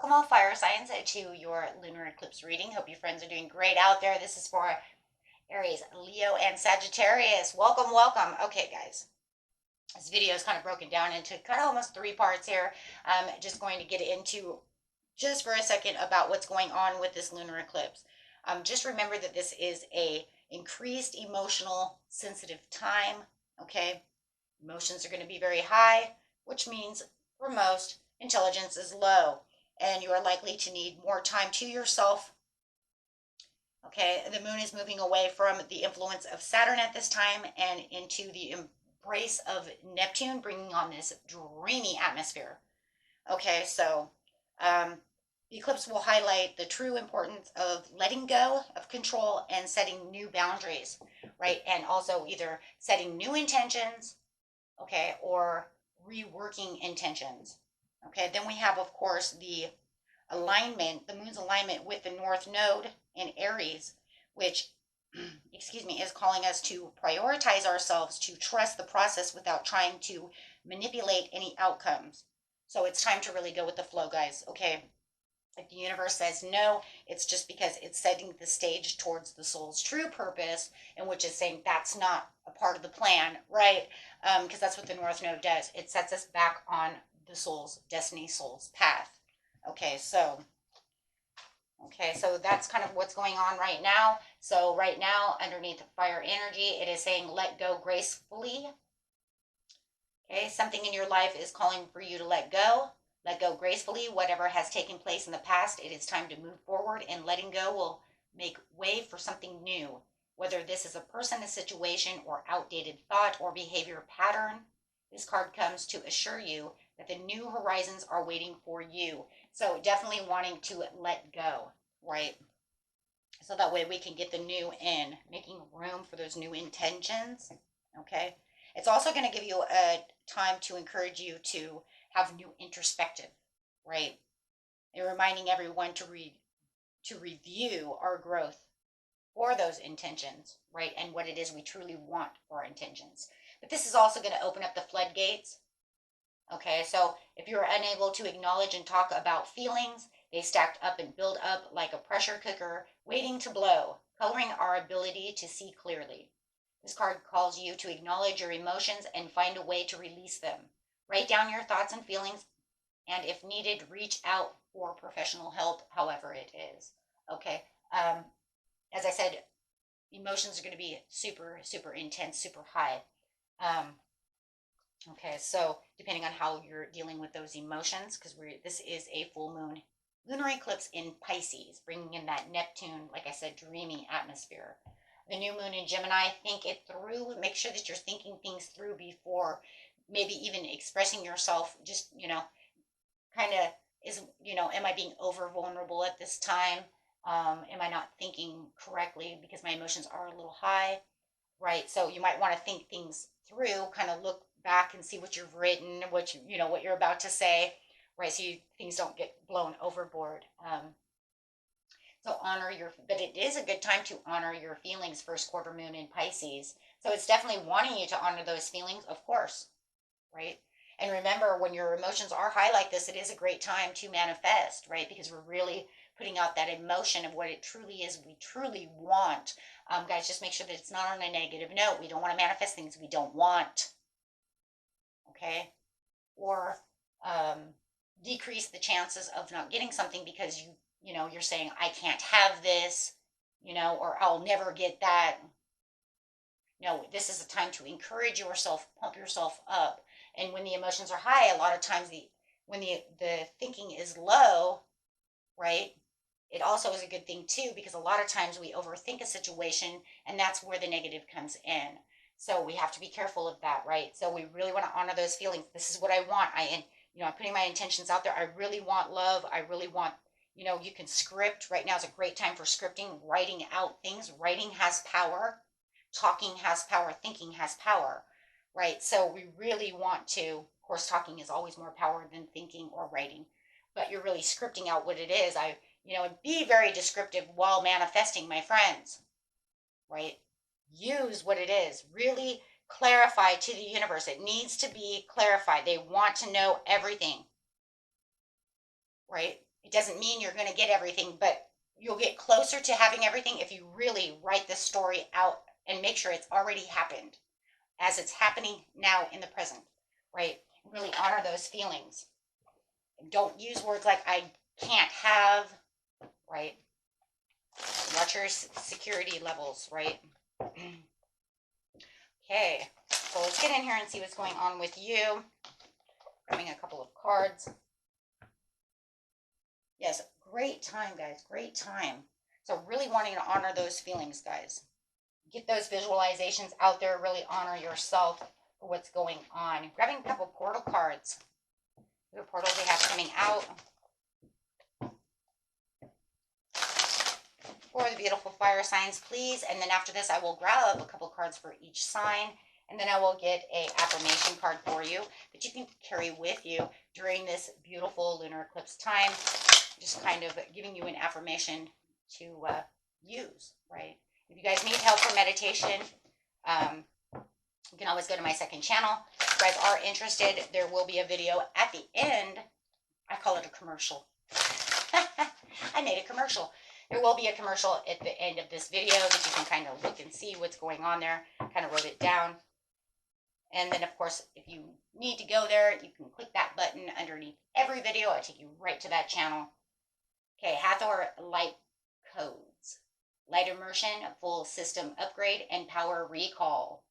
Welcome all fire signs to your lunar eclipse reading. Hope you friends are doing great out there. This is for Aries, Leo, and Sagittarius. Welcome, welcome. Okay, guys. This video is kind of broken down into kind of almost three parts here. I'm just going to get into just for a second about what's going on with this lunar eclipse. Just remember that this is a increased emotional sensitive time. Okay, emotions are going to be very high, which means for most intelligence is low, and you are likely to need more time to yourself. Okay, the moon is moving away from the influence of Saturn at this time and into the embrace of Neptune, bringing on this dreamy atmosphere. Okay, so the eclipse will highlight the true importance of letting go of control and setting new boundaries, right? And also either setting new intentions, okay, or reworking intentions. Okay, then we have, of course, the alignment, the moon's alignment with the North Node in Aries, which, excuse me, is calling us to prioritize ourselves, to trust the process without trying to manipulate any outcomes. So it's time to really go with the flow, guys. Okay, if the universe says no, it's just because it's setting the stage towards the soul's true purpose, and which is saying that's not a part of the plan, right? Because that's what the North Node does. It sets us back on the soul's destiny, soul's path. Okay, so that's kind of what's going on right now. So right now, underneath fire energy, it is saying let go gracefully. Okay, something in your life is calling for you to let go. Let go gracefully. Whatever has taken place in the past, it is time to move forward, and letting go will make way for something new. Whether this is a person, a situation, or outdated thought or behavior pattern, this card comes to assure you that the new horizons are waiting for you. So definitely wanting to let go, right? So that way we can get the new in, making room for those new intentions, okay? It's also going to give you a time to encourage you to have new introspective, right? And reminding everyone to review our growth for those intentions, right? And what it is we truly want for our intentions. But this is also going to open up the floodgates. Okay, so if you're unable to acknowledge and talk about feelings, they stacked up and build up like a pressure cooker waiting to blow, coloring our ability to see clearly. This card calls you to acknowledge your emotions and find a way to release them. Write down your thoughts and feelings, and if needed, reach out for professional help, however it is. Okay, as I said, emotions are going to be super, super intense, super high. Okay, so depending on how you're dealing with those emotions, because this is a full moon lunar eclipse in Pisces, bringing in that Neptune, like I said, dreamy atmosphere. The new moon in Gemini, think it through. Make sure that you're thinking things through before maybe even expressing yourself. Just, kind of am I being over vulnerable at this time? Am I not thinking correctly because my emotions are a little high? Right. So you might want to think things through, kind of look back and see what you've written, what you're about to say, right? So things don't get blown overboard. So but it is a good time to honor your feelings, first quarter moon in Pisces. So it's definitely wanting you to honor those feelings, of course, right? And remember, when your emotions are high like this, it is a great time to manifest, right? Because we're really putting out that emotion of what it truly is we truly want. Guys, just make sure that it's not on a negative note. We don't want to manifest things we don't want, okay? Or decrease the chances of not getting something because you're saying, I can't have this, or I'll never get that. No, this is a time to encourage yourself, pump yourself up. And when the emotions are high, a lot of times when the thinking is low, right? It also is a good thing too, because a lot of times we overthink a situation, and that's where the negative comes in. So we have to be careful of that, right? So we really want to honor those feelings. This is what I want. I'm putting my intentions out there. I really want love. I really want, you can script. Right now is a great time for scripting, writing out things. Writing has power. Talking has power. Thinking has power, right? So we really want to, of course, talking is always more power than thinking or writing, but you're really scripting out what it is. And be very descriptive while manifesting, my friends, right? Use what it is. Really clarify to the universe. It needs to be clarified. They want to know everything, right? It doesn't mean you're going to get everything, but you'll get closer to having everything if you really write the story out and make sure it's already happened as it's happening now in the present, right? Really honor those feelings. Don't use words like I can't have, right? Watch your security levels, right? Okay, so let's get in here and see what's going on with you. Grabbing a couple of cards. Yes, great time, guys. Great time. So really wanting to honor those feelings, guys. Get those visualizations out there. Really honor yourself for what's going on. Grabbing a couple portal cards. What portals we have coming out. For the beautiful fire signs, please. And then after this, I will grab a couple cards for each sign. And then I will get an affirmation card for you that you can carry with you during this beautiful lunar eclipse time. Just kind of giving you an affirmation to use, right? If you guys need help for meditation, you can always go to my second channel. If you guys are interested, there will be a video at the end. I call it a commercial. I made a commercial. There will be a commercial at the end of this video that you can kind of look and see what's going on there. Kind of wrote it down. And then, of course, if you need to go there, you can click that button underneath every video. It'll take you right to that channel. Okay, Hathor light codes. Light immersion, full system upgrade, and power recall.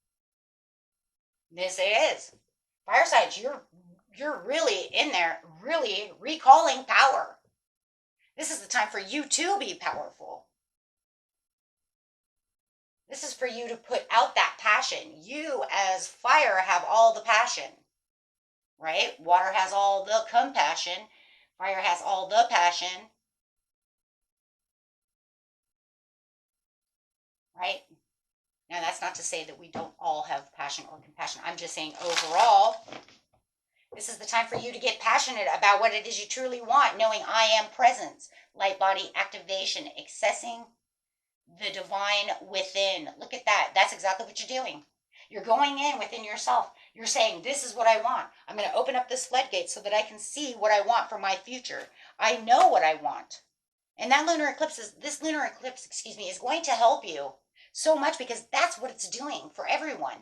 This is. Fire signs, you're really in there, really recalling power. This is the time for you to be powerful. This is for you to put out that passion. You, as fire, have all the passion, right? Water has all the compassion. Fire has all the passion, right? Now, that's not to say that we don't all have passion or compassion. I'm just saying overall, this is the time for you to get passionate about what it is you truly want, knowing I am presence, light body activation, accessing the divine within. Look at that. That's exactly what you're doing. You're going in within yourself. You're saying, this is what I want. I'm going to open up this floodgate so that I can see what I want for my future. I know what I want. And that lunar eclipse this lunar eclipse, is going to help you so much because that's what it's doing for everyone.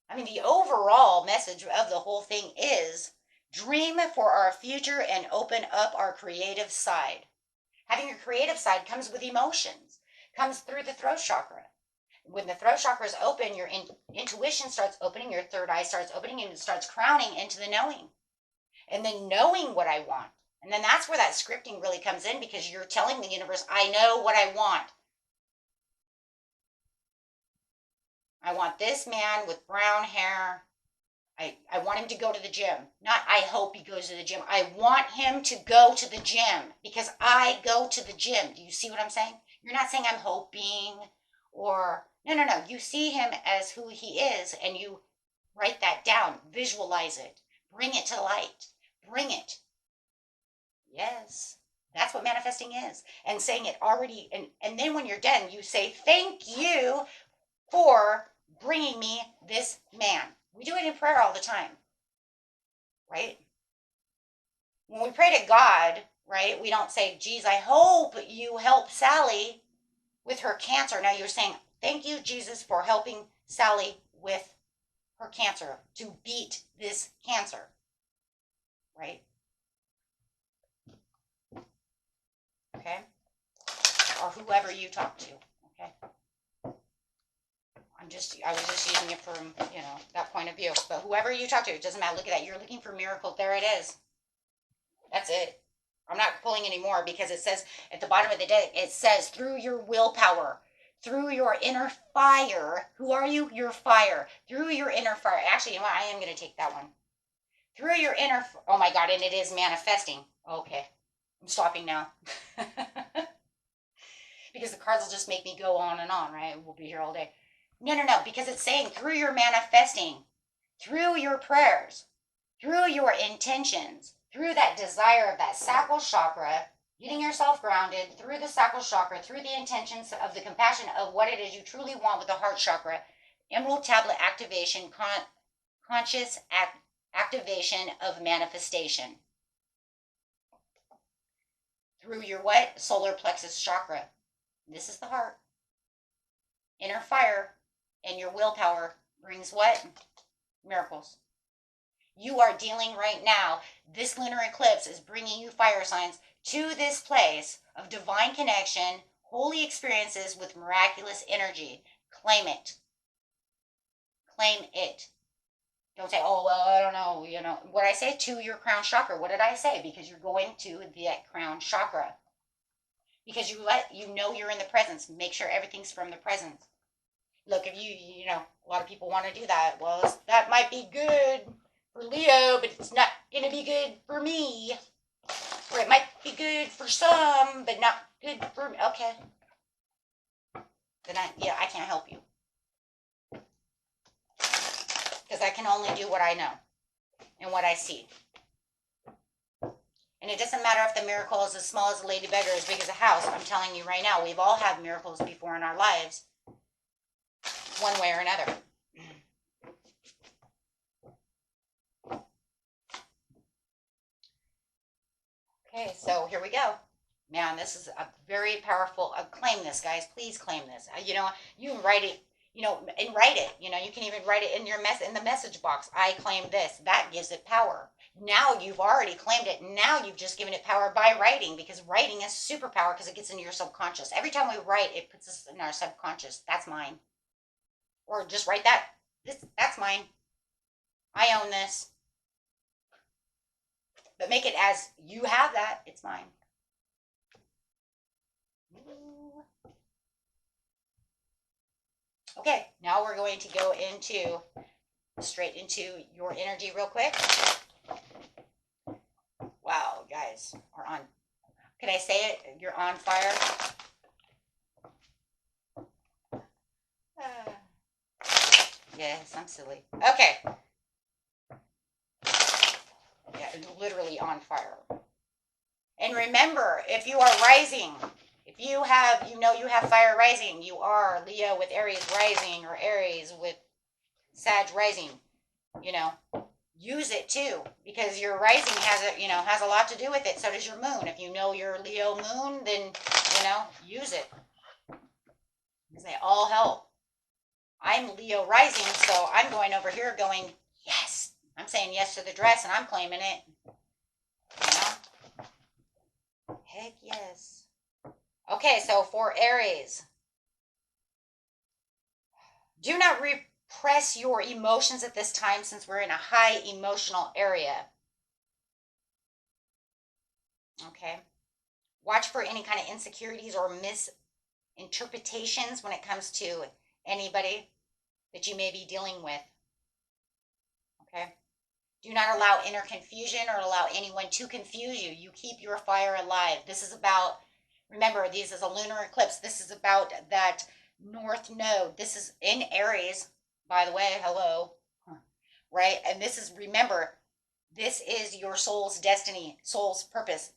I mean, the overall message of the whole thing is dream for our future and open up our creative side. Having your creative side comes with emotions, comes through the throat chakra. When the throat chakra is open, your intuition starts opening, your third eye starts opening, and it starts crowning into the knowing. And then knowing what I want. And then that's where that scripting really comes in because you're telling the universe, I know what I want. I want this man with brown hair. I want him to go to the gym. Not I hope he goes to the gym. I want him to go to the gym because I go to the gym. Do you see what I'm saying? You're not saying I'm hoping or no. You see him as who he is and you write that down. Visualize it. Bring it to light. Bring it. Yes. That's what manifesting is. And saying it already. And then when you're done, you say, thank you for bringing me this man. We do it in prayer all the time, right? When we pray to God, right, we don't say, geez, I hope you help Sally with her cancer. Now you're saying, thank you, Jesus, for helping Sally with her cancer, to beat this cancer, right? Okay? Or whoever you talk to, okay? I was just using it from, that point of view. But whoever you talk to, it doesn't matter. Look at that. You're looking for miracles. There it is. That's it. I'm not pulling anymore because it says at the bottom of the deck, it says through your willpower, through your inner fire. Who are you? Your fire. Through your inner fire. Actually, you know what? I am going to take that one. Through your inner, oh my God, and it is manifesting. Okay. I'm stopping now. Because the cards will just make me go on and on, right? We'll be here all day. No, because it's saying through your manifesting, through your prayers, through your intentions, through that desire of that sacral chakra, getting yourself grounded, through the sacral chakra, through the intentions of the compassion of what it is you truly want with the heart chakra, emerald tablet activation, conscious activation of manifestation. through your what? Solar plexus chakra. This is the heart. Inner fire and your willpower brings what? Miracles. You are dealing right now, this lunar eclipse is bringing you fire signs to this place of divine connection, holy experiences with miraculous energy. Claim it. Claim it. Don't say, oh, well, I don't know. What I say to your crown chakra. What did I say? Because you're going to the crown chakra. Because you know you're in the presence. Make sure everything's from the presence. Look, if a lot of people want to do that. Well, that might be good for Leo, but it's not going to be good for me. Or it might be good for some, but not good for me. Okay. Then I can't help you. Because I can only do what I know and what I see. And it doesn't matter if the miracle is as small as a ladybug or as big as a house. I'm telling you right now, we've all had miracles before in our lives, one way or another. Okay, so here we go. Man, this is a very powerful, claim this, guys. Please claim this. You can write it, and write it. You can even write it in in the message box. I claim this. That gives it power. Now you've already claimed it. Now you've just given it power by writing, because writing is superpower because it gets into your subconscious. Every time we write, it puts us in our subconscious. That's mine. Or just write that. That's mine. I own this. But make it as you have that. It's mine. Okay, now we're going to go straight into your energy real quick. Wow, guys are on. Can I say it? You're on fire. Yes, I'm silly. Okay. Yeah, literally on fire. And remember, if you are rising, if you have fire rising, you are Leo with Aries rising or Aries with Sag rising, use it too, because your rising has a lot to do with it. So does your moon. If you know your Leo moon, then, use it. Because they all help. I'm Leo rising, so I'm going over here going, yes. I'm saying yes to the dress and I'm claiming it. Heck yes. Okay, so for Aries, do not repress your emotions at this time since we're in a high emotional area. Okay. Watch for any kind of insecurities or misinterpretations when it comes to anybody that you may be dealing with. Okay. Do not allow inner confusion or allow anyone to confuse you. You keep your fire alive. This is about, remember, this is a lunar eclipse. This is about that north node. This is in Aries, by the way. Hello. Right? And this is, remember, this is your soul's destiny, soul's purpose.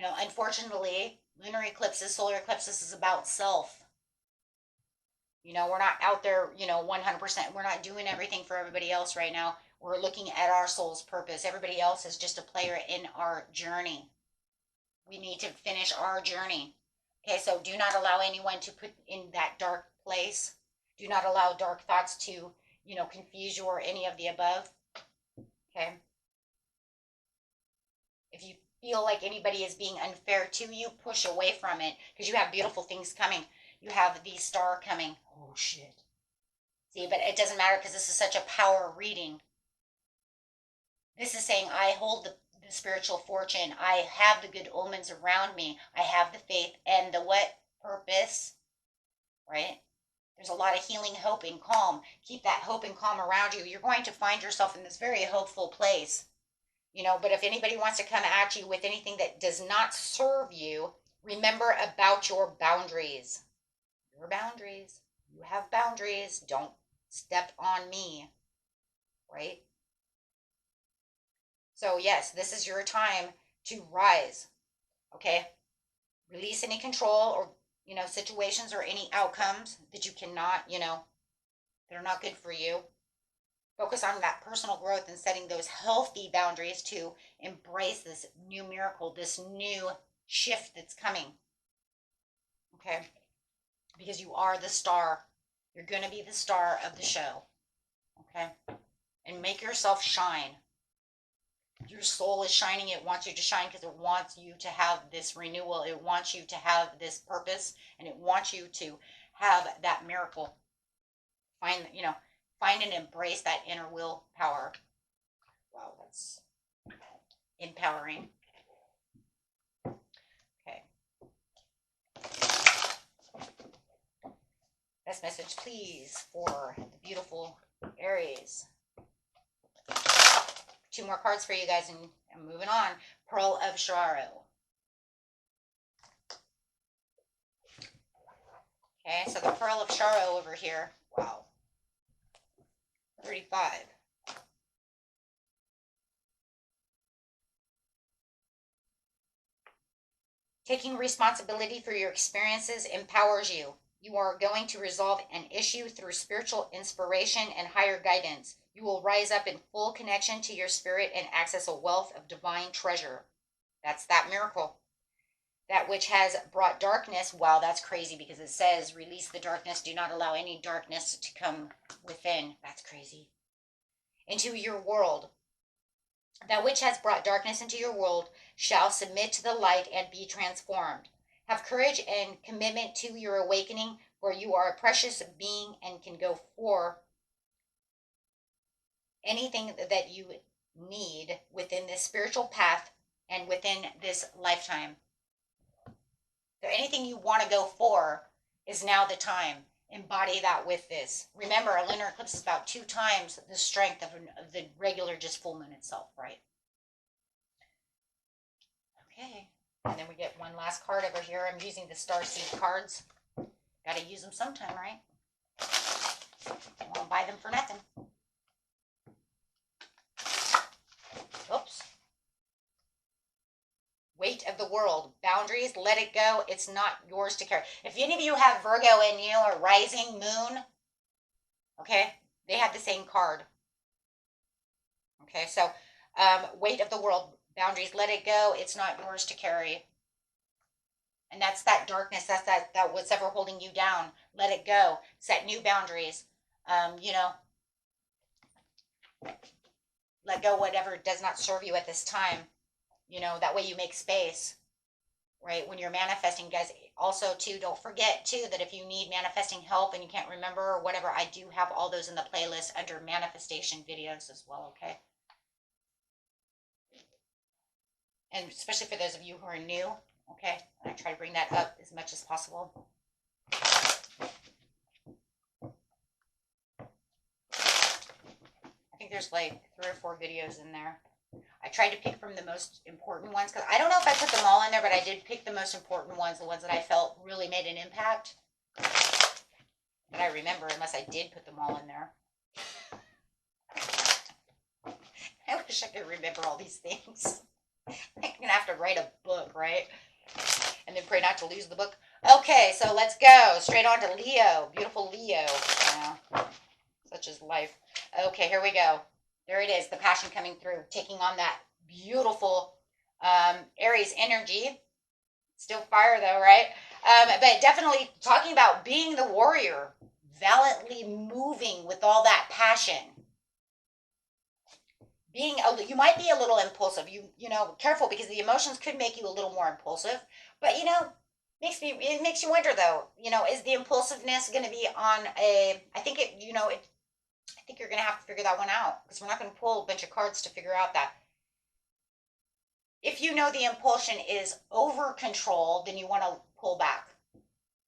Unfortunately, lunar eclipses, solar eclipses is about self. We're not out there, 100%. We're not doing everything for everybody else right now. We're looking at our soul's purpose. Everybody else is just a player in our journey. We need to finish our journey. Okay, so do not allow anyone to put in that dark place. Do not allow dark thoughts to, confuse you or any of the above. Okay. If you feel like anybody is being unfair to you, push away from it, because you have beautiful things coming. You have the star coming. Oh, shit. See, but it doesn't matter because this is such a power reading. This is saying I hold the spiritual fortune. I have the good omens around me. I have the faith and the what? Purpose. Right? There's a lot of healing, hope, and calm. Keep that hope and calm around you. You're going to find yourself in this very hopeful place. But if anybody wants to come at you with anything that does not serve you, remember about your boundaries. Your boundaries. You have boundaries. Don't step on me. Right? So yes, this is your time to rise. Okay? Release any control or, situations or any outcomes that you cannot, that are not good for you. Focus on that personal growth and setting those healthy boundaries to embrace this new miracle, this new shift that's coming. Okay? Because you are the star. You're going to be the star of the show. Okay? And make yourself shine. Your soul is shining. It wants you to shine because it wants you to have this renewal. It wants you to have this purpose, and it wants you to have that miracle. Find and embrace that inner will power. Wow, that's empowering. Okay. Best message, please, for the beautiful Aries. 2 more cards for you guys, and I'm moving on. Pearl of Shara. Okay, so the Pearl of Shara over here. Wow. 35. Taking responsibility for your experiences empowers you. You are going to resolve an issue through spiritual inspiration and higher guidance. You will rise up in full connection to your spirit and access a wealth of divine treasure. That's that miracle. That which has brought darkness. Wow, that's crazy because it says, release the darkness. Do not allow any darkness to come within. That's crazy. Into your world. That which has brought darkness into your world shall submit to the light and be transformed. Have courage and commitment to your awakening, for you are a precious being and can go for anything that you need within this spiritual path and within this lifetime. So anything you want to go for is now the time. Embody that with this. Remember, a lunar eclipse is about 2 times the strength of the regular just full moon itself, right? Okay. And then we get one last card over here. I'm using the Starseed cards. Got to use them sometime, right? I won't buy them for nothing. Oops. Weight of the world. Boundaries, let it go. It's not yours to carry. If any of you have Virgo in you or rising moon, okay, they have the same card. Okay, so weight of the world. Boundaries, let it go. It's not yours to carry. And that's that darkness. That's that what's ever holding you down. Let it go. Set new boundaries. Let go whatever does not serve you at this time. That way you make space, right? When you're manifesting, guys. Also, too, don't forget, too, that if you need manifesting help and you can't remember or whatever, I do have all those in the playlist under manifestation videos as well, okay? And especially for those of you who are new, okay? I try to bring that up as much as possible. I think there's like 3 or 4 videos in there. I tried to pick from the most important ones because I don't know if I put them all in there, but I did pick the most important ones, the ones that I felt really made an impact. That I remember, unless I did put them all in there. I wish I could remember all these things. I'm going to have to write a book, right? And then pray not to lose the book. Okay, so let's go. Straight on to Leo. Beautiful Leo. Such is life. Okay, here we go. There it is, the passion coming through, taking on that beautiful Aries energy. Still fire though, right? But definitely talking about being the warrior, valiantly moving with all that passion. You might be a little impulsive. You know, careful because the emotions could make you a little more impulsive. But it makes you wonder though. Is the impulsiveness going to be on a? I think you're going to have to figure that one out because we're not going to pull a bunch of cards to figure out that. If the impulsion is over control, then you want to pull back.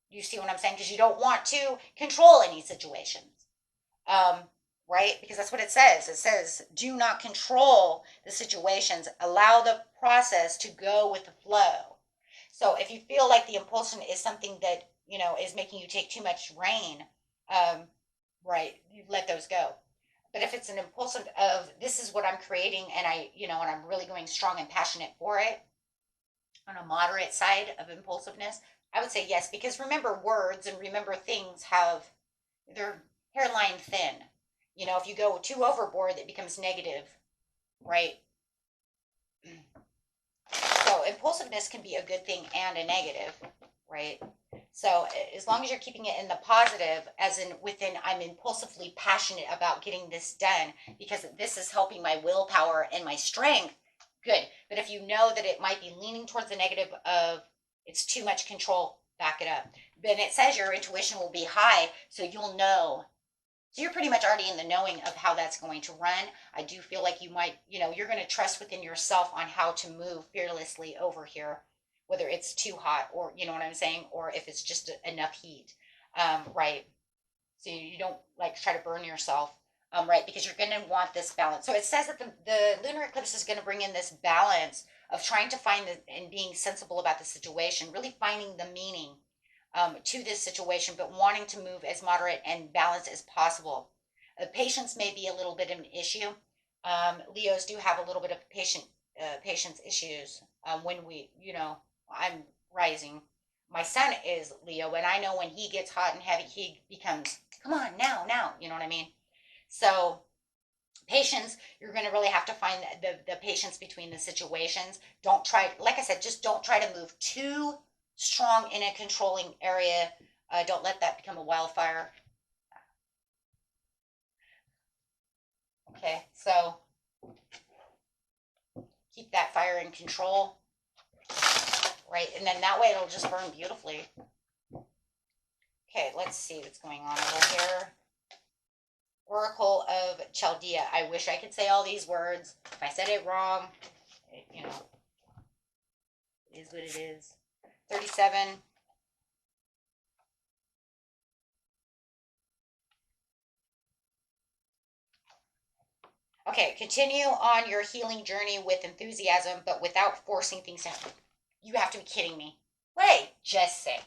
You see what I'm saying? Because you don't want to control any situations. Right? Because that's what it says. It says, do not control the situations. Allow the process to go with the flow. So if you feel like the impulsion is something that, is making you take too much reign, right, you let those go. But if it's an impulsive of this is what I'm creating and and I'm really going strong and passionate for it on a moderate side of impulsiveness, I would say yes, because remember words and remember things they're hairline thin. If you go too overboard, it becomes negative, right? So impulsiveness can be a good thing and a negative, right? So as long as you're keeping it in the positive, as in within, I'm impulsively passionate about getting this done because this is helping my willpower and my strength, good. But if you know that it might be leaning towards the negative of it's too much control, back it up. Then it says your intuition will be high, so you'll know. So you're pretty much already in the knowing of how that's going to run. I do feel like you might, you're going to trust within yourself on how to move fearlessly over here, whether it's too hot or, you know what I'm saying, or if it's just enough heat, right? So you don't like try to burn yourself, right? Because you're going to want this balance. So it says that the lunar eclipse is going to bring in this balance of trying to find and being sensible about the situation, really finding the meaning to this situation, but wanting to move as moderate and balanced as possible. Patience may be a little bit of an issue. Leos do have a little bit of patience issues when I'm rising. My son is Leo, and I know when he gets hot and heavy, he becomes, come on, now, you know what I mean? So patience, you're going to really have to find the patience between the situations. Don't try, like I said, just don't try to move too strong in a controlling area. Don't let that become a wildfire. Okay, so keep that fire in control, right? And then that way it'll just burn beautifully. Okay, let's see what's going on over here. Oracle of Chaldea. I wish I could say all these words. If I said it wrong, it is what it is. 37. Okay, continue on your healing journey with enthusiasm, but without forcing things to happen. You have to be kidding me. Wait, just say.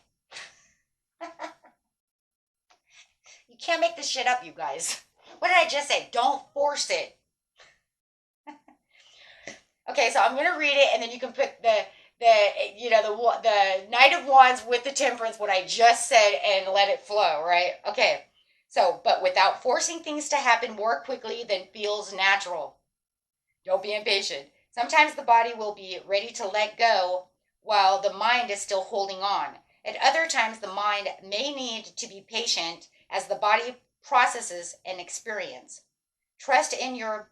You can't make this shit up, you guys. What did I just say? Don't force it. Okay, so I'm gonna read it, and then you can put the Knight of Wands with the Temperance, what I just said, and let it flow, right? Okay. So, but without forcing things to happen more quickly than feels natural. Don't be impatient. Sometimes the body will be ready to let go while the mind is still holding on. At other times, the mind may need to be patient as the body processes an experience. Trust in your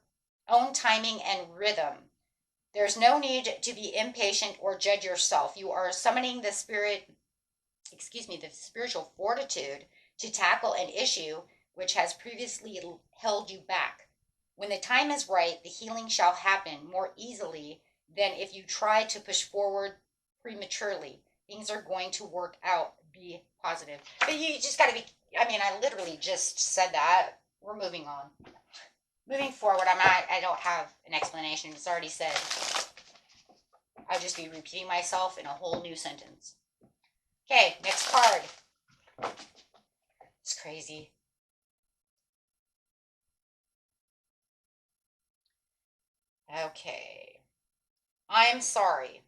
own timing and rhythm. There's no need to be impatient or judge yourself. You are summoning the spiritual fortitude to tackle an issue which has previously held you back. When the time is right, the healing shall happen more easily than if you try to push forward prematurely. Things are going to work out. Be positive. But you just got to be, I literally just said that. We're moving on. Moving forward, I don't have an explanation. It's already said. I'll just be repeating myself in a whole new sentence. Okay, next card. It's crazy. Okay. I'm sorry.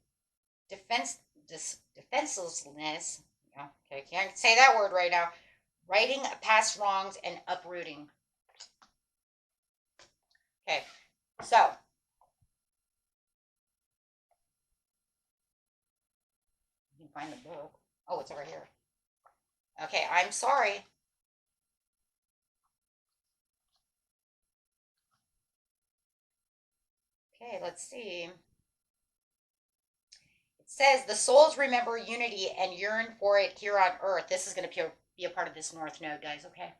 Defenselessness. Okay, can't say that word right now. Righting past wrongs and uprooting. Okay, so you can find the book. Oh, it's over here. Okay, I'm sorry. Okay, let's see. It says the souls remember unity and yearn for it here on earth. This is going to be a part of this North Node, guys, okay?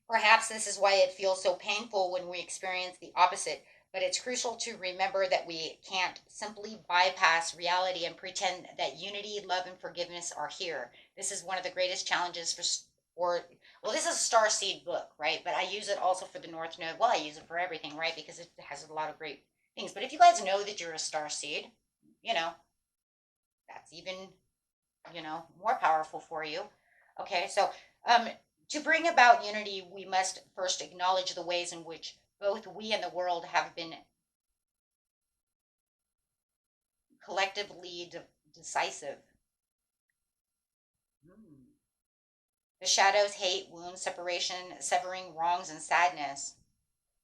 Perhaps this is why it feels so painful when we experience the opposite, but it's crucial to remember that we can't simply bypass reality and pretend that unity, love, and forgiveness are here. This is one of the greatest challenges this is a star seed book, right? But I use it also for the North Node. Well, I use it for everything, right? Because it has a lot of great things. But if you guys know that you're a star seed, that's even, more powerful for you. Okay, so to bring about unity, we must first acknowledge the ways in which both we and the world have been collectively decisive. The shadows, hate, wounds, separation, severing, wrongs, and sadness.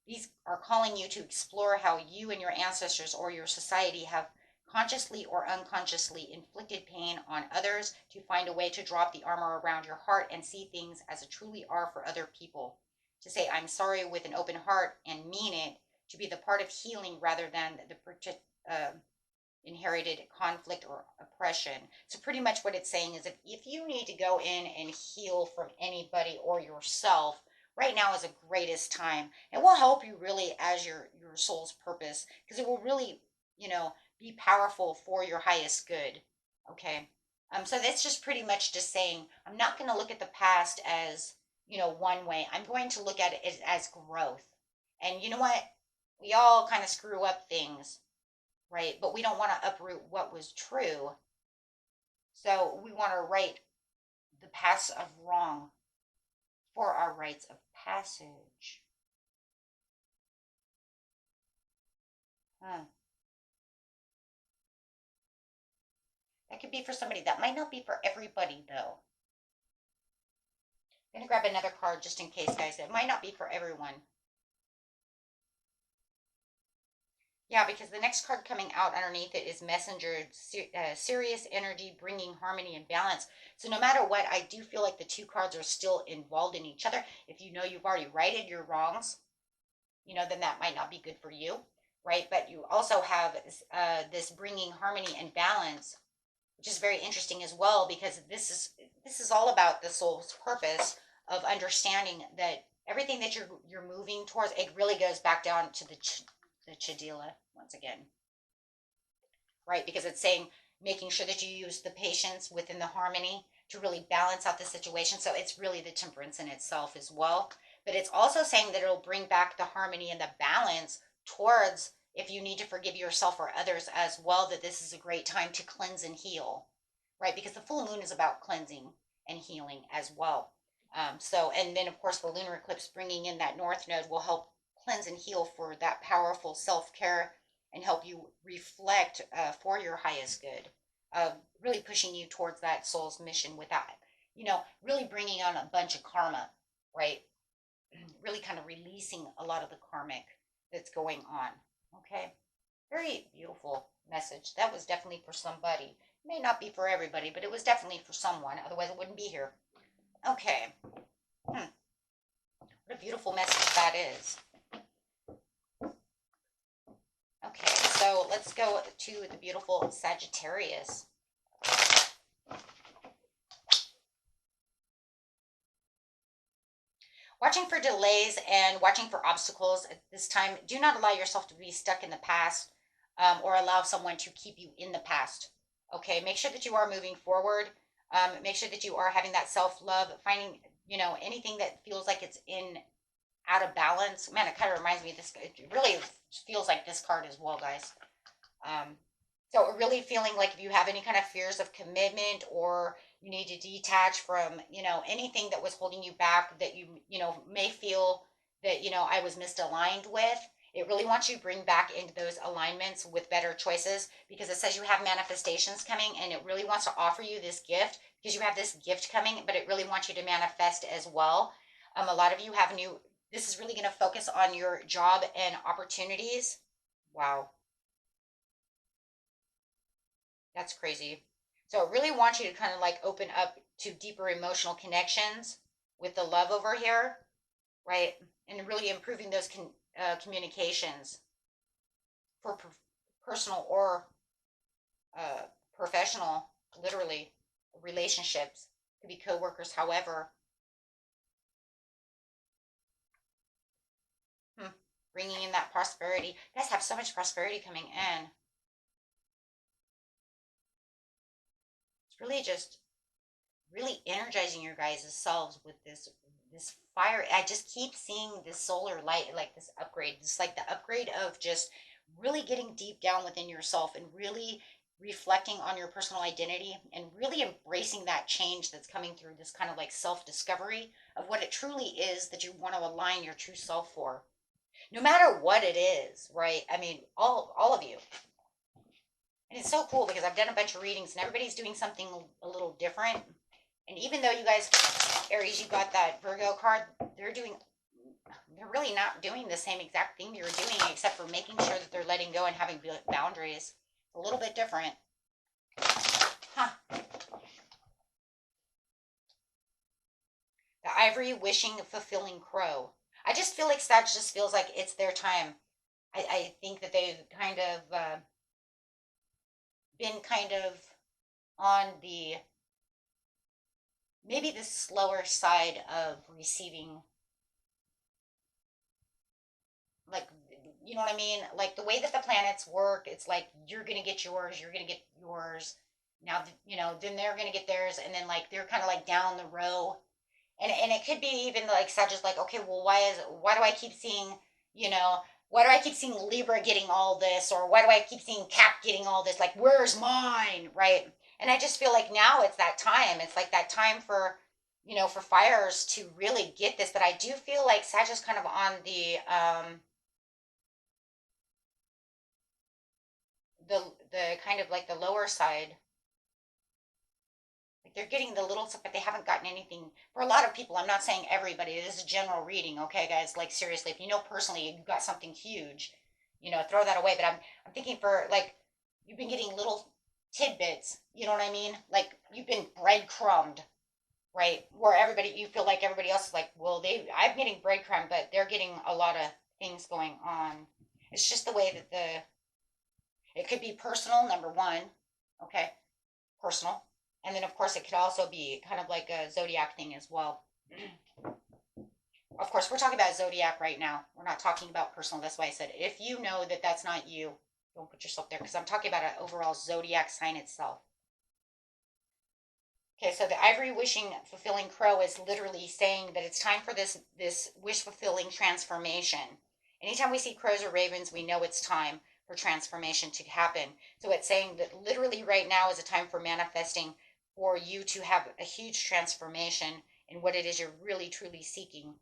These are calling you to explore how you and your ancestors or your society have consciously or unconsciously inflicted pain on others, to find a way to drop the armor around your heart and see things as it truly are for other people. To say, I'm sorry with an open heart and mean it, to be the part of healing rather than the inherited conflict or oppression. So pretty much what it's saying is if you need to go in and heal from anybody or yourself, right now is the greatest time. It will help you really as your soul's purpose, because it will really, be powerful for your highest good. Okay. So that's just pretty much just saying, I'm not going to look at the past as, one way. I'm going to look at it as growth. And you know what? We all kind of screw up things, right? But we don't want to uproot what was true. So we want to right the paths of wrong for our rites of passage. Huh. That could be for somebody. That might not be for everybody, though. I'm going to grab another card just in case, guys. It might not be for everyone. Yeah, because the next card coming out underneath it is Messenger, serious energy, bringing harmony and balance. So no matter what, I do feel like the two cards are still involved in each other. If you know you've already righted your wrongs, then that might not be good for you, right? But you also have this bringing harmony and balance, which is very interesting as well, because this is all about the soul's purpose of understanding that everything that you're moving towards, it really goes back down to the Chadila once again, right? Because it's saying making sure that you use the patience within the harmony to really balance out the situation. So it's really the temperance in itself as well. But it's also saying that it'll bring back the harmony and the balance towards if you need to forgive yourself or others as well, that this is a great time to cleanse and heal, right? Because the full moon is about cleansing and healing as well. And then of course the lunar eclipse bringing in that north node will help cleanse and heal for that powerful self-care and help you reflect for your highest good, really pushing you towards that soul's mission without, really bringing on a bunch of karma, right? Really kind of releasing a lot of the karmic that's going on. Okay. Very beautiful message. That was definitely for somebody. It may not be for everybody, but it was definitely for someone. Otherwise, it wouldn't be here. Okay. What a beautiful message that is. Okay, so let's go to the beautiful Sagittarius. Watching for delays and watching for obstacles at this time. Do not allow yourself to be stuck in the past, or allow someone to keep you in the past. Okay, make sure that you are moving forward. Make sure that you are having that self-love, finding, anything that feels like it's out of balance. Man, it kind of reminds me of this. It really feels like this card as well, guys. So really feeling like if you have any kind of fears of commitment, or you need to detach from, anything that was holding you back, that you may feel that, I was misaligned with, it really wants you to bring back into those alignments with better choices, because it says you have manifestations coming, and it really wants to offer you this gift because you have this gift coming, but it really wants you to manifest as well. A lot of you have this is really going to focus on your job and opportunities. Wow. That's crazy. So it really wants you to kind of like open up to deeper emotional connections with the love over here, right? And really improving those communications for personal or professional, literally, relationships. Could be coworkers, however. Bringing in that prosperity. You guys have so much prosperity coming in. It's really just really energizing your guys' selves with this fire. I just keep seeing this solar light, like this upgrade. It's like the upgrade of just really getting deep down within yourself and really reflecting on your personal identity and really embracing that change that's coming through, this kind of like self-discovery of what it truly is that you want to align your true self for. No matter what it is, right? I mean, all of you. And it's so cool because I've done a bunch of readings and everybody's doing something a little different. And even though you guys, Aries, you got that Virgo card, they're doing they're really not doing the same exact thing you're doing, except for making sure that they're letting go and having boundaries. A little bit different. Huh. The ivory wishing fulfilling crow. I just feel like that just feels like it's their time. I think that they've kind of been kind of on the maybe the slower side of receiving, like, you know what I mean, like the way that the planets work, it's like you're gonna get yours, you're gonna get yours now, then they're gonna get theirs, and then like they're kind of like down the row. And it could be even like such as like, okay, well, why do I keep seeing, you know why do I keep seeing Libra getting all this, or why do I keep seeing Cap getting all this, like where's mine, right? And I just feel like now it's that time, it's like that time for, for fires to really get this. But I do feel like Sag is kind of on the kind of like the lower side. Like they're getting the little stuff, but they haven't gotten anything. For a lot of people, I'm not saying everybody, this is a general reading, okay, guys? Like seriously, if you know personally you got something huge, throw that away. But I'm thinking for like you've been getting little tidbits, you know what I mean? Like you've been breadcrumbed, right? Where everybody, you feel like everybody else is like, well, I'm getting breadcrumb, but they're getting a lot of things going on. It's just the way that it could be personal, number one, okay, personal. And then, of course, it could also be kind of like a zodiac thing as well. Of course, we're talking about zodiac right now. We're not talking about personal. That's why I said if you know that that's not you, don't put yourself there, because I'm talking about an overall zodiac sign itself. Okay, so the ivory wishing fulfilling crow is literally saying that it's time for this wish fulfilling transformation. Anytime we see crows or ravens, we know it's time for transformation to happen. So it's saying that literally right now is a time for manifesting, for you to have a huge transformation in what it is you're really truly seeking.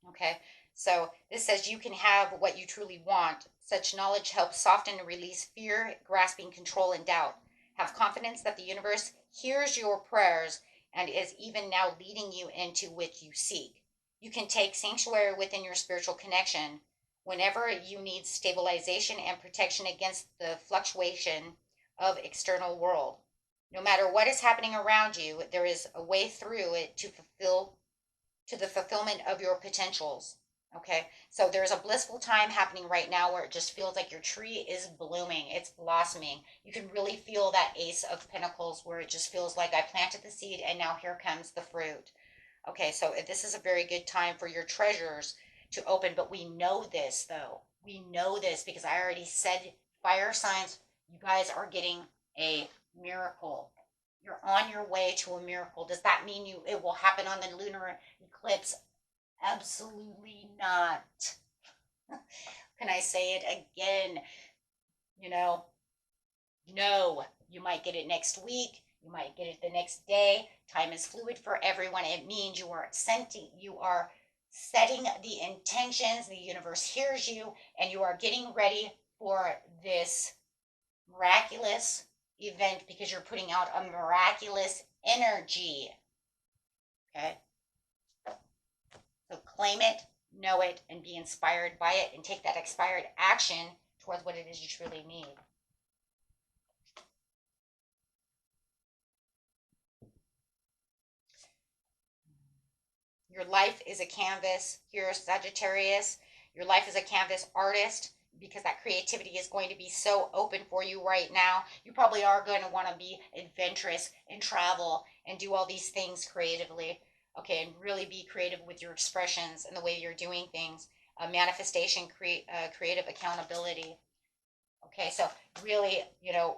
Okay, so this says you can have what you truly want. Such knowledge helps soften and release fear, grasping control, and doubt. Have confidence that the universe hears your prayers and is even now leading you into what you seek. You can take sanctuary within your spiritual connection whenever you need stabilization and protection against the fluctuation of external world. No matter what is happening around you, there is a way through it to the fulfillment of your potentials. Okay, so there's a blissful time happening right now where it just feels like your tree is blooming, it's blossoming. You can really feel that Ace of Pentacles, where it just feels like I planted the seed and now here comes the fruit. Okay, so this is a very good time for your treasures to open. But we know this, though. We know this because I already said, fire signs, you guys are getting a miracle. You're on your way to a miracle. Does that mean it will happen on the lunar eclipse? Absolutely not. Can I say it again? You know, no. You might get it next week. You might get it the next day. Time is fluid for everyone. It means you are setting the intentions. The universe hears you, and you are getting ready for this miraculous event because you're putting out a miraculous energy. Okay? So claim it, know it, and be inspired by it, and take that inspired action towards what it is you truly need. Your life is a canvas. Here, Sagittarius. Your life is a canvas, artist, because that creativity is going to be so open for you right now. You probably are going to want to be adventurous and travel and do all these things creatively. Okay, and really be creative with your expressions and the way you're doing things. Manifestation, creative accountability. Okay, so really,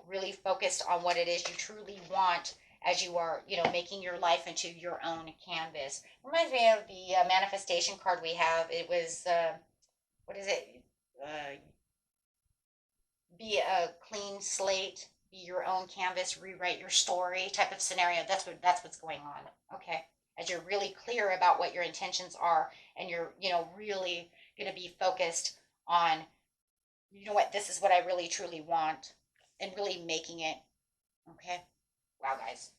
really focused on what it is you truly want as you are, making your life into your own canvas. Reminds me of the manifestation card we have. It was, what is it? Uh, be a clean slate, be your own canvas, rewrite your story type of scenario. That's what's going on. Okay, as you're really clear about what your intentions are, and you're, really going to be focused on, you know what, this is what I really truly want, and really making it. Okay, wow, guys.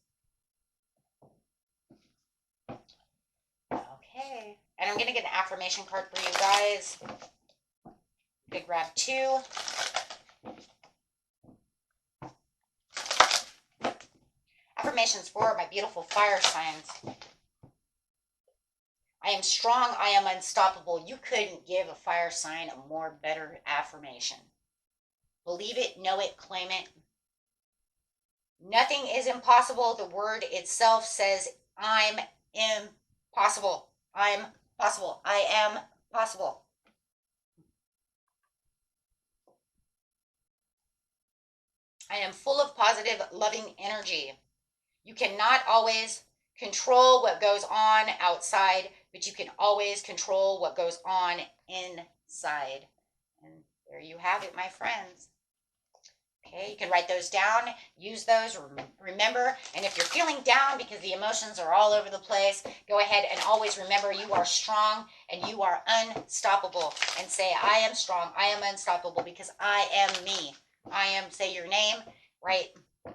Okay. And I'm going to get an affirmation card for you guys. You could grab 2. Affirmations for my beautiful fire signs. I am strong. I am unstoppable. You couldn't give a fire sign a more better affirmation. Believe it, know it, claim it. Nothing is impossible. The word itself says, I'm impossible. I'm possible. I am possible. I am full of positive, loving energy. You cannot always control what goes on outside, but you can always control what goes on inside. And there you have it, my friends. Okay, you can write those down, use those, remember. And if you're feeling down because the emotions are all over the place, go ahead and always remember you are strong and you are unstoppable. And say, I am strong, I am unstoppable because I am me. I am, say your name, right?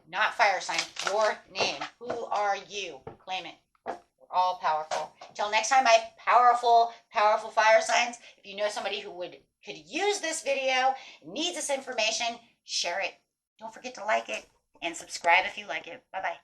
Not fire sign, your name. Who are you? Claim it. We're all powerful. Till next time, my powerful, powerful fire signs. If you know somebody who could use this video, needs this information, share it. Don't forget to like it and subscribe if you like it. Bye-bye.